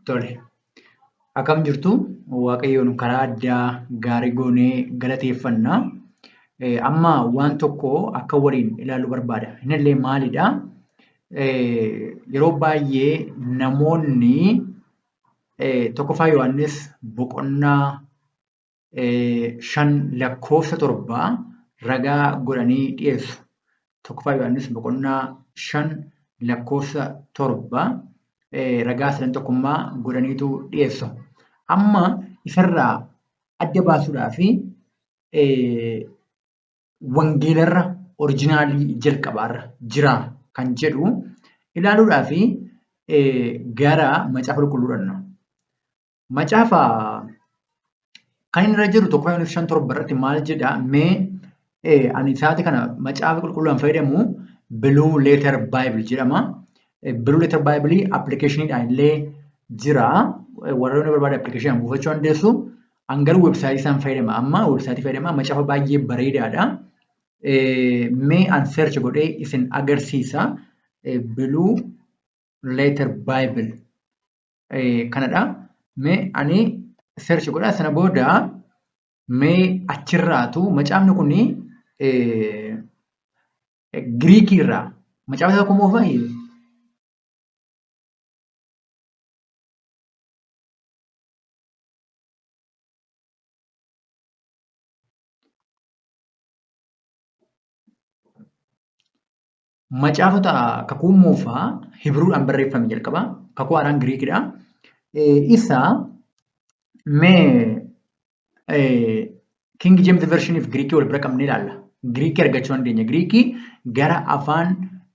Tole. Akkam jirtu Waaqayyoon karaa addaa gaarii goonee galateeffannaa. Amma waan tokko akka waliin ilaaluu barbaada. Innillee maalidhaa? Yeroo baay'ee namoonni tokkoffaa Yohaannis boqonnaa 5:7 ragaa godhanii dhiyeessu. Tokkoffaa Yohaannis boqonnaa 5:7 ragaa sadan tokkummaa godhaniitu dhiyeessu. Amma isarraa adda baasuudhaaf wangeelarra orijinaalii jalqabaarra jira kan jedhu ilaaluudhaaf gara macaafa qulqulluu dhaqna. Macaafa kan inni irra jiru tokko Yohaannis 5:7 irratti maal jedhaa? Mee ani sa'aatii kana macaafa qulqulluudhaan fayyadamu Blue Letter Bible jedhama. Blue Letter Bible appilikeeshiniidhaan illee jira. Warroonni barbaada appilikeeshinii buufachuu dandeessu. Garuu weebsaayitii isaan fayyadama. Amma weebsaayitii fayyadama. Macaafa baay'ee bareedaadha. Mee an search godhee isin agarsiisa. Blue Letter Bible kanadha. Mee ani search godhaa sana booda mee achirraatu macaafni kuni Giriikii irraa macaafa tokko moofaa macaafota kakuu moofaa Hibruudhaan barreeffame jalqaba. Kakuu haaraan Giriikidha. Isa mee King James Version of Giriikii wal bira qabnee ilaalla. Giriikii argachuu dandeenya. Giriikii gara afaan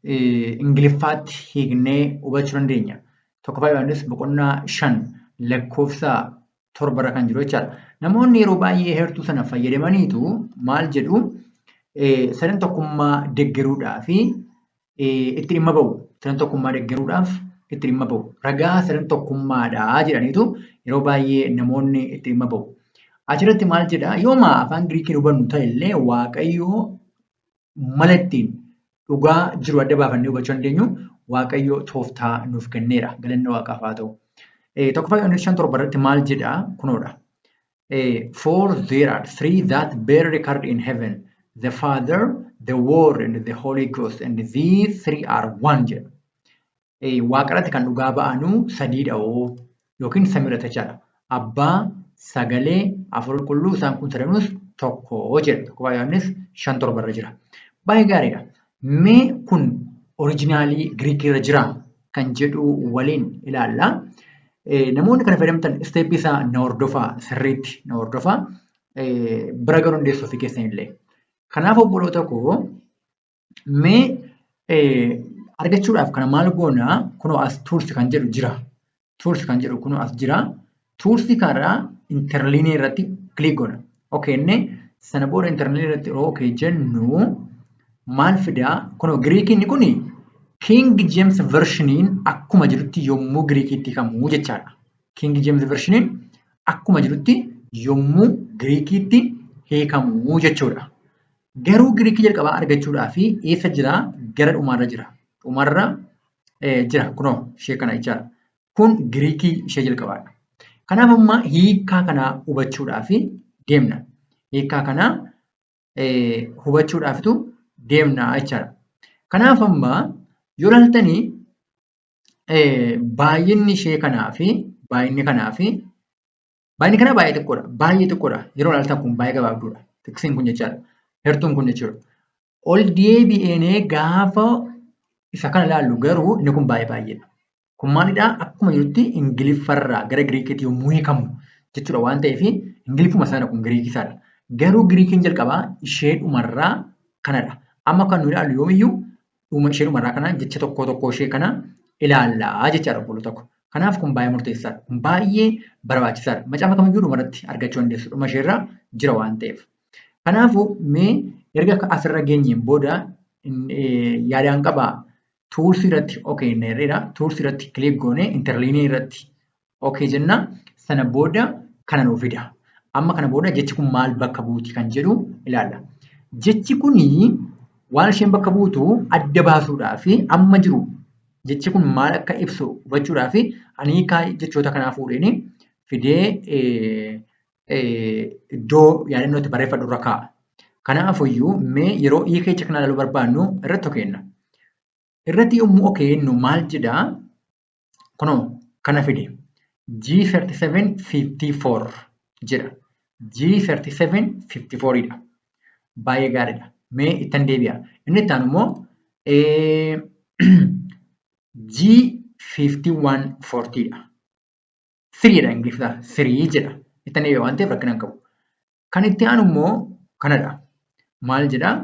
Ingiliffaatti hiiknee hubachuu dandeenya. Tokkoffaa Yohaannis boqonnaa 5:7 irra kan jiru jechaadha. Namoonni yeroo baay'ee heertuu sana fayyadamaniitu maal jedhu sadan tokkummaa deeggaruudhaaf itti dhimma bahu. Sadan tokkummaa deeggaruudhaaf itti dhimma bahu. Ragaa sadan tokkummaadhaa jedhaniitu yeroo baay'ee namoonni itti dhimma bahu. Achirratti maal jedhaa? Yooma afaan Giriikiin hubannu ta'ellee Waaqayyoo mala ittiin dhugaa jiru adda baafannee hubachuu dandeenyu Waaqayyoo tooftaa nuuf kenneera. Galanni Waaqaaf haa ta'u. Tokkoffaa Yohaannis 5:7 irratti maal jedhaa? Kunoodha. For there are three that bear record in heaven, the Father, the Word, and the Holy Ghost, and these three are one jedha. Waaqarratti kan dhugaa ba'anu sadiidha yookiin samiirratti jechaadha. Abbaa, Sagalee, Hafuura Qulqulluu isaan kun sadanuus tokko jedha. Tokkoffaa Yohaannis 5:7 irra jira. Baay'ee gaariidha. Mee kun orijinaalii Giriikii irra jira kan jedhu waliin ilaalla. Namoonni kana fayyadamtan isteeppii isaa na hordofaa sirriitti na hordofaa bira garuu dandeessu ofii keessanillee. Kanaaf obboloota koo mee argachuudhaaf kana maal goonaa? Kunoo as tuulsi kan jedhu jira. Tuulsi kan jedhu kunoo as jira. Tuulsi karaa interliinii irratti kilik goona. Okeenne sana booda interliinii irratti okee jennu maal fidaa? Kunoo Giriikiin kuni King James Versioniin akkuma jirutti yommuu Giriikiitti hiikamuu jechaadha. King James Versioniin akkuma jirutti yommuu Giriikiitti hiikamuu jechuudha. Garuu Giriikii jalqabaa argachuudhaaf eessa jira? Gara dhumaarra jira. Dhumarra jira. Kunoo ishee kana jechaadha. Kun Giriikii ishee jalqabaadha. Kanaaf amma hiikaa kanaa hubachuudhaaf deemna. Hiikaa kanaa hubachuudhaafitu deemna jechaadha. Kanaaf amma yoo ilaaltanii baay'inni ishee kanaa fi baay'inni kanaa baay'ee xiqqoodha. Baay'ee xiqqoodha. Yeroo ilaaltan kun baay'ee gabaabduudha. Tiksiin kun jechaadha. Heertuun kun jechuudha. Ol deebi'eenee gaafa isa kana ilaallu garuu inni kun baay'eedha. Kun maalidhaa? Akkuma jirutti Ingiliffarraa gara Giriikiitti yommuu hiikamu jechuudha waan ta'eef Ingiliffuma sana kun Giriikii isaadha. Garuu Giriikiin jalqabaa ishee dhumarraa kanadha. Amma kan nu ilaallu yoomiyyuu ishee dhumarraa kana jecha tokko ishee kana ilaallaa jechaadha obboloota koo. Kanaaf kun baay'ee murteessaadha. Kun baay'ee barbaachisaadha. Macaafa kamiyyuu dhumarratti argachuu dandeessu. Dhuma isheerra jira waan ta'eef. Kanaafuu mee erga asirra geenyeen booda yaadaan qabaa. Tuulsi irratti okee neerreedha. Tuulsi irratti kilik goonee interliinii irratti okee jenna. Sana booda kana nuuf fida. Amma kana booda jechi kun maal bakka buuti kan jedhu ilaalla. Jechi kunii waan isheen bakka buutu adda baasuudhaaf amma jiru jechi kun maal akka ibsu hubachuudhaaf ani hiikaa jechoota kanaa fuudheen fidee iddoo yaadannootti barreeffadhu irra kaa'a. Kanaafiyyuu mee yeroo hiika jecha kanaa ilaaluu barbaannu irratti okeenya. Irratti yommuu okeenyu maal jedhaa? Kunoo kana fide. G3754 jedha. G3754 dha. Baay'ee gaariidha. Mee ittan deebi'a. Inni itti aanu immoo G5140 dha. 3 dha Ingiliffaa. 3 jedha. Ittan deebi'a waan ta'eef rakkina hin qabu. Kan itti aanu immoo kanadha. Maal jedhaa?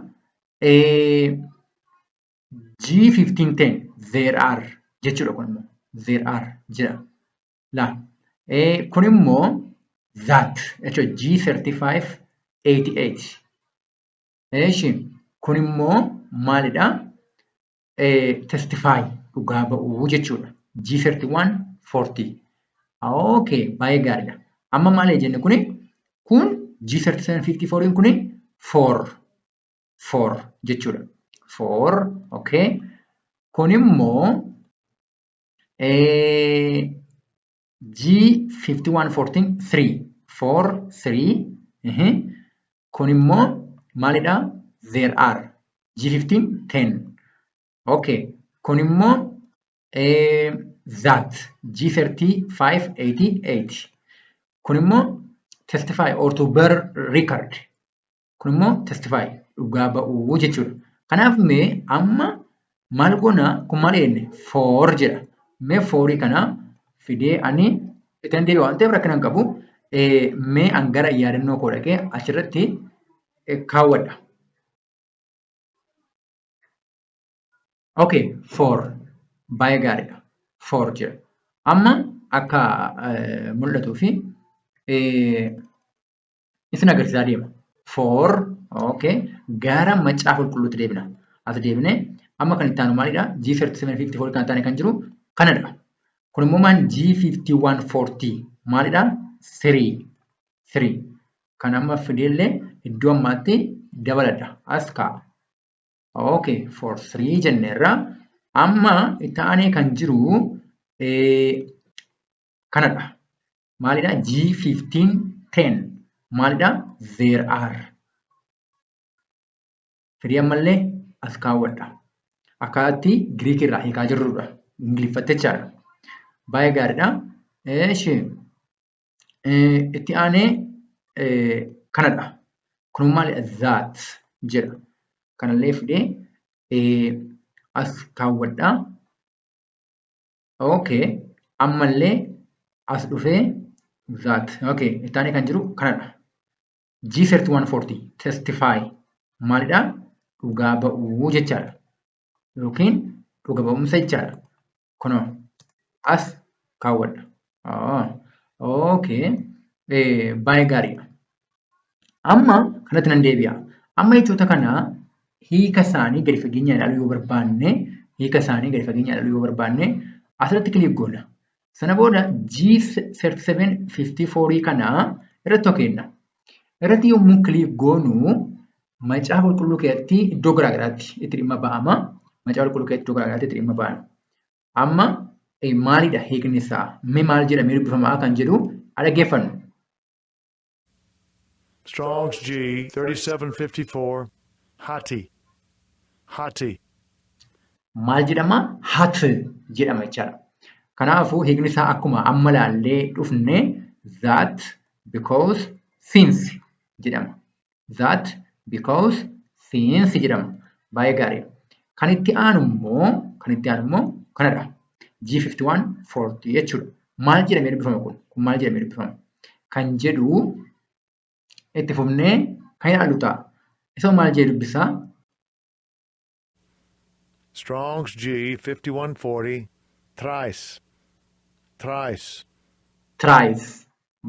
G1510 there are jechuudha kun immoo. There are jedha. Laa. Kun immoo that jechuudha. G3588. Eeshi. Kun immoo maalidhaa? Testify dhugaa ba'uu jechuudha. G3140. Okay, baay'ee gaariidha. Amma maal jenne kuni? Kun G3754 kuni 4 jechuudha. 4, okay. Kun immoo G5114 3. Kun immoo maalidhaa? There are. G1510. Okay. Kun immoo that. G3588. Kun immoo testify or to bear record. Kun immoo testify dhugaa ba'uu jechuudha. Kanaaf mee amma maal goona? Kun maal jenne? 4 jedha. Mee 4 kana fidee ani ittiin deebi'a waan ta'eef rakkina hin qabu. Mee an gara yaadannoo koo dhaqee achirratti kaawwadha. Okay, 4. Baay'ee gaariidha. 4 jedha. Amma akka mul'atuu fi isin agarsiisaa deema. 4, okay. Gara macaafa qulqulluutti deebina. As deebinee amma kan itti aanu maalidhaa? G3754 kan taane kan jiru kanadha. Kun immoo maal? G5140 maalidhaa? 3. Kan amma fideellee iddoo ammaatti dabaladha. As kaa'a. Okay, for 3 jenneerra. Amma itti aanee kan jiru kanadha. Maalidhaa? G1510 maalidhaa? There are. Fidee ammallee as kaawwadha. Akkaatti Giriik irraa hiikaa jirrudha. Ingiliffatte jechaadha. Baay'ee gaariidha. Itti aanee kanadha. Kun maalidha? That jedha. Kanallee fidee as kaawwadha. Okay. Ammallee as dhufee that. Okay. Itti aanee kan jiru kanadha. G3140 testify maalidhaa? Dhugaa ba'uu jechaadha. Yookiin dhuga ba'umsa jechaadha. Kunoo as kaawwadha. Okay. Baay'ee gaariidha. Amma kanatti nan deebi'a. Amma jechoota kana hiika isaanii gadi fageenyaan ilaaluu yoo barbaanne asirratti kilik goona. Sana booda G3754 kana irratti okeenya. Irratti yommuu kilik goonu macaafa qulqulluu keessatti iddoo garaagaraatti itti dhimma ba'ama. Macaafa qulqulluu keessatti iddoo garaagaraatti itti dhimma ba'ama. Amma maalidha hiikni isaa? Mee maal jedhamee dubbifamaa kan jedhu dhaggeeffannu. Strong's G 3754 Hati. Maal jedhama? Hati jedhama jechaadha. Kanaafuu hiikni isaa akkuma amma laallee dhufne that because since jedhama. That because since jedhama. Baay'ee gaariidha. Kan itti aanu immoo kanadha. G5140 jechuudha. Maal jedhamee dubbifama kun? Kun maal jedhamee dubbifama? Kan jedhu itti fufnee kan ilaallu ta'a. Isa maal jedhee dubbisaa? Strong's G 5140 thrice.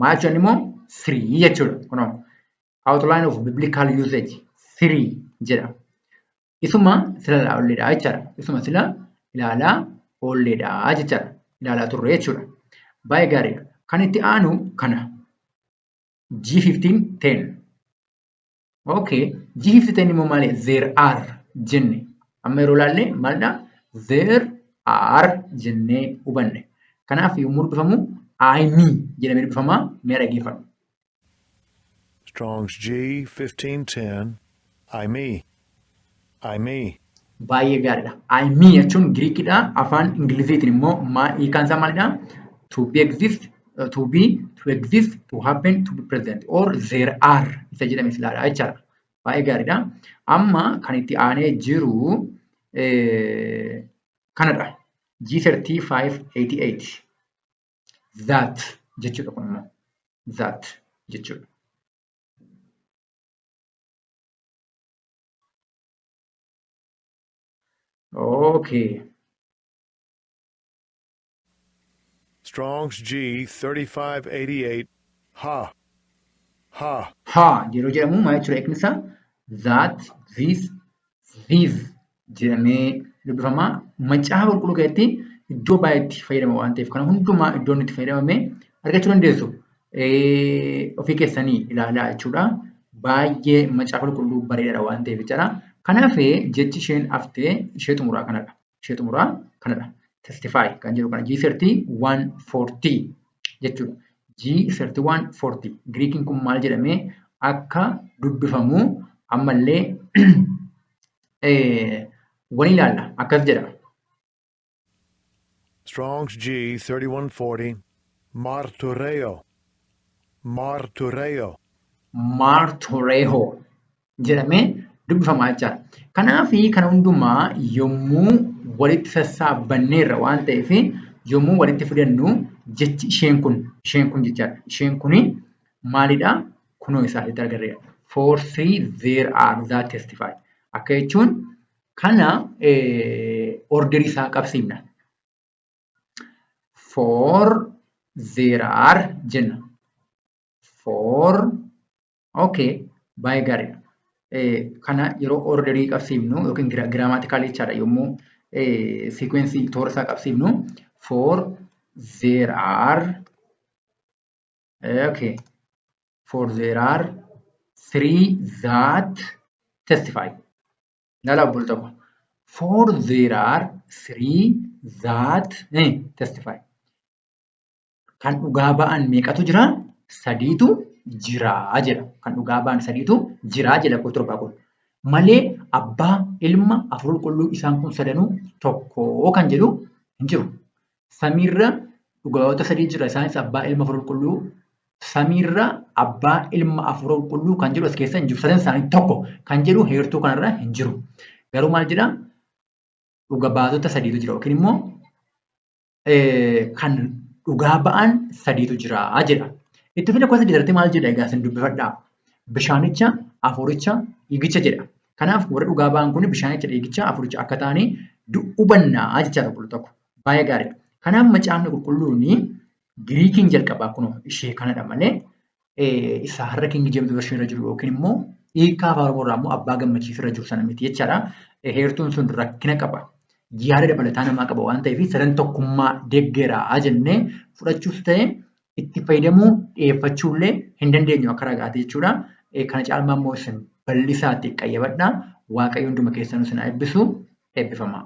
Maal jedhan immoo 3 jechuudha. Kunoo outline of biblical usage 3 jedha. Isuma sila ilaalaa oolleedha jechaadha. Ilaalaa turre jechuudha. Baay'ee gaariidha. Kan itti aanu kana. G1510. Okay. G1510 immoo maali? There are jenne. Amma yeroo ilaalle maalidhaa? There are jennee hubanne. Kanaaf yommuu dubbifamu I me jedhamee dubbifama. Mee dhaggeeffadhu. Strong's G 1510. I me. I me. Baay'ee gaariidha. I me jechuun Giriikidha. Afaan Ingiliziitiin immoo hiikaan isaa maalidha? To be exist, to be, to exist, to happen, to be present or there are isa jedhame silaadha jechaadha. Baay'ee gaariidha. Amma kan itti aanee jiru kanadha. G3588. That jechuudha kun immoo. That jechuudha. Okay. Strong's G 3588. Ha. Ha. Ha yeroo jedhamu maal jechuudha hiikni isaa? That, this, these jedhamee dubbifama. Macaafa qulqulluu keessatti iddoo baay'eetti fayyadama waan ta'eef kana hundumaa iddoon itti fayyadamame argachuu dandeessu. Ofii keessanii ilaalaa jechuudha. Baay'ee macaafa qulqulluu bareedaadha waan ta'eef jechaadha. Kanaaf jechi isheen haftee ishee xumuraa kanadha. Ishee xumuraa kanadha. Testify kan jedhu kana G3140 jechuudha. G3140 Giriikiin kun maal jedhamee akka dubbifamu ammallee wani ilaalla akkas jedha. Strong's G 3140. Martureo. Martureo. Martureo jedhamee dubbifamaa jechaadha. Kanaaf kana hundumaa yommuu walitti sassaabanneerra waan ta'eef yommuu walitti fidannu jechi isheen kun jechaadha. Isheen kuni maalidha? Kunoo isaanitti agarreera. For three there are that testify. Akka jechuun kana orderii isaa qabsiifna. For there are jenna. For okay baay'ee gaariidha. Kana yeroo orderii qabsiifnu yookiin giraamaatikaalii jechaadha yommuu sequencii toora isaa qabsiifnu for there are okay for there are three that testify. Lala obboluu tokko for there are three that testify. Kan dhugaa ba'an meeqatu jira? Sadiitu jiraa jedha. Kan dhugaa ba'an sadiitu jiraa jedha koo torbaa kun. Malee abbaa ilma afur qulqulluu isaan kun sadanuu tokko kan jedhu hin jiru. Samiirra dhugaa'ota sadii jira isaanis abbaa ilma afur qulqulluu. Samiirra abbaa ilma afur qulqulluu kan jedhu as keessa hin jiru. Sadan isaanii tokko kan jedhu heertuu kanarra hin jiru. Garuu maal jedha? Dhuga baatota sadiitu jira yookiin immoo kan dhugaa ba'an sadiitu jira jedha. Itti fida gosa jedhamte maal jedha egaa isin dubbifadhaa. Bishaanicha, afuricha, dhiigicha jedha. Kanaaf warra dhugaa ba'an kun bishaanicha, dhiigicha, afuricha akka ta'anii hubannaa jechaadha qulqulluu tokko. Baay'ee gaariidha. Kanaaf macaafni qulqulluun Giriikiin jalqabaa kunoo ishee kanadha malee isa har'a King James Version irra jiru yookiin immoo hiikaa afaan Oromoo irraa immoo abbaa gammachiisu irra jiru sana miti jechaadha. Heertuun sun rakkina qaba. Yaada dabalataa namaa qaba waan ta'eef sadan tokkummaa deeggaraa jennee fudhachuus ta'e itti fayyadamuu dhiyeeffachuullee hin dandeenyu akka ragaati jechuudha. Kana caalmaa immoo isin bal'isaatti qayyabadhaa. Waaqayyo hunduma keessanuu isin eebbisu eebbifamaa.